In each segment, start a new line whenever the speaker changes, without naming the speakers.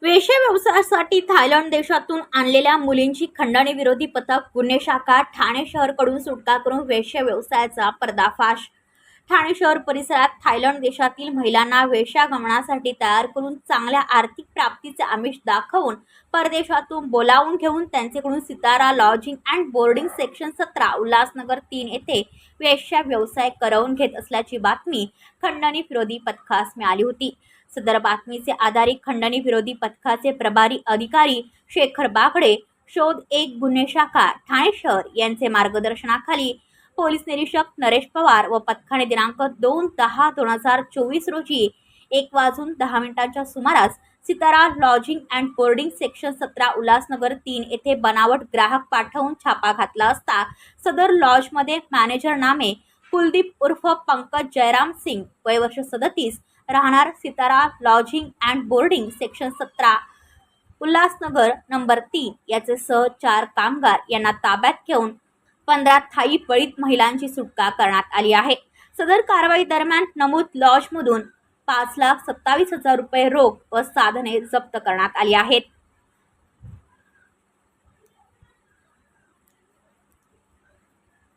वेश्या व्यवसायासाठी थायलंड देशातून आणलेल्या मुलींची खंडणी विरोधी पथक गुन्हे शाखा ठाणे शहरकडून सुटका करून वेश्या व्यवसायाचा पर्दाफाश। ठाणे शहर परिसरात थायलंड देशातील महिलांना वेश्या गमनासाठी तयार करून चांगल्या आर्थिक प्राप्तीचे आमिष दाखवून परदेशातून बोलावून घेऊन त्यांच्याकडून Sitara lodging and boarding section 17 Ulhasnagar 3 येथे वेश्या व्यवसाय करवून घेत असल्याची बातमी खंडणी विरोधी पथकास मिळाली होती। सदर बातमीचे आधारित खंडणी विरोधी पथकाचे प्रभारी अधिकारी शेखर बागडे, शोध 1 गुन्हे शाखा ठाणे शहर यांचे मार्गदर्शनाखाली पोलीस निरीक्षक नरेश पवार व पथकाने दिनांक 2/10/2024 रोजी 1:10 सुमारास Sitara lodging and boarding section 17 Ulhasnagar 3 येथे बनावट ग्राहक पाठवून छापा घातला असता सदर लॉजमध्ये मॅनेजर नामे कुलदीप उर्फ पंकज जयराम सिंग वय वर्ष 37 राहणार Sitara lodging and boarding section 17 Ulhasnagar number 3 याचे सह 4 कामगार यांना ताब्यात घेऊन 15 थाई पळीत महिलांची सुटका करण्यात आली आहे। सदर कारवाई दरम्यान नमूद लॉजमधून 5,27,000 रुपये रोख व साधने जप्त करण्यात आली आहेत।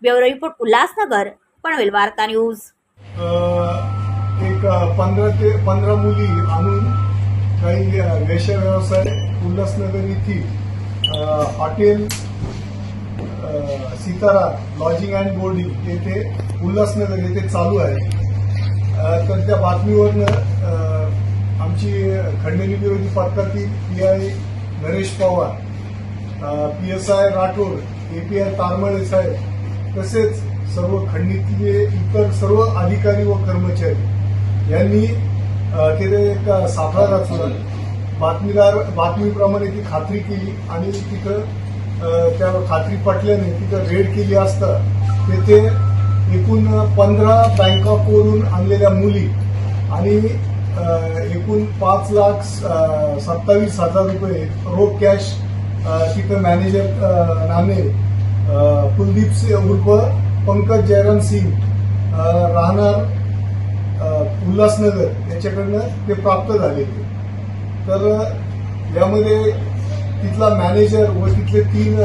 ब्युरो रिपोर्ट उल्हासनगर पनवेल वार्ता न्यूज।
एक 15 मुली आणून काही वेश्या व्यवसाय उल्हासनगर येथील hotel Sitara lodging and boarding येथे उल्हासनगर येथे चालू आहे। तर त्या बातमीवरनं आमची खंडणी विरोधी पथकातील PI Naresh Pawar, PSI Rathod, API Taramale साहेब तसेच सर्व खंडणीतले इतर सर्व अधिकारी व कर्मचारी यांनी तिथे एक सापळा रचला। बातमीप्रमाणे ती खात्री केली आणि तिथं त्या खात्री पटल्याने तिथं रेड केली असता तेथे एकूण 15 बँकॉकवरून आणलेल्या मुली आणि एकूण 5,27,000 रुपये रोख कॅश तिथं मॅनेजर नामे कुलदीप उर्फ पंकज जयराम सिंग राहणार उल्हासनगर याच्याकडनं ते प्राप्त झाले। तर यामध्ये तिथला मॅनेजर व तिथले 3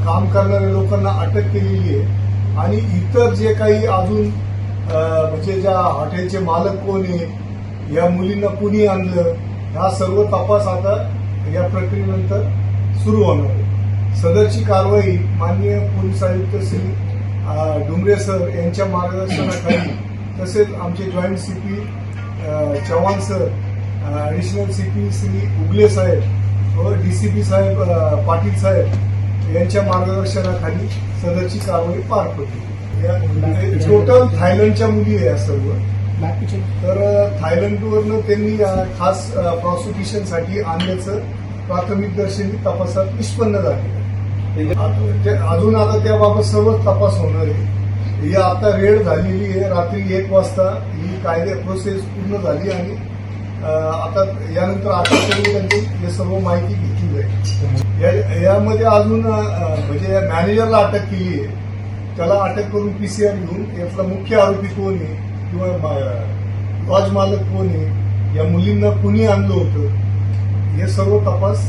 काम करणाऱ्या लोकांना अटक केलेली आहे आणि इतर जे काही अजून म्हणजे ज्या हॉटेलचे मालक कोण आहे, या मुलींना कुणी आणलं, हा सर्व तपास आता या प्रक्रियेनंतर सुरू होणार आहे। सदरची कारवाई माननीय पोलीस आयुक्त श्री डुमरे सर यांच्या मार्गदर्शनाखाली तसेच आमचे joint CP Chavan sir, additional CP Shri Ugale साहेब व DCP साहेब पाटील साहेब यांच्या मार्गदर्शनाखाली सदरची कारवाई पार पडली। टोटल थायलंडच्या मुली आहे या सर्व। तर थायलंडवरनं त्यांनी खास प्रॉसिक्युशनसाठी आणल्याचं प्राथमिक दर्शनी तपासात निष्पन्न झाले। अजून आता त्याबाबत सर्व तपास होणार आहे। ही आता रेड झालेली आहे, रात्री 1 वाजता ही कायदे प्रोसेस पूर्ण झाली आणि आता यानंतर अटक करून त्यांची हे सर्व माहिती घेतली जाईल। यामध्ये अजून म्हणजे मॅनेजरला अटक केली आहे, त्याला अटक करून PCR घेऊन यातला मुख्य आरोपी कोण आहे किंवा लॉज मालक कोण आहे, या मुलींना कुणी आणलं होतं, हे सर्व तपास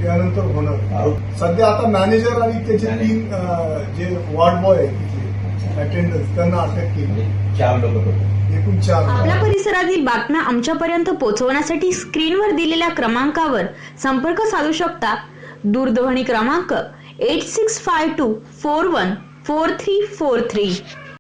यानंतर होणार। सध्या आता मॅनेजर आणि त्याचे 3 जे वॉर्ड बॉय आहेत तिथले अटेंडन्स त्यांना अटक केली।
4 लोक होते,
एकूण 4।
आपल्या परिसरातील बातम्या आमच्यापर्यंत पोहोचवण्यासाठी स्क्रीनवर दिलेल्या क्रमांकावर संपर्क साधू शकता। दूरध्वनी क्रमांक 8652414343।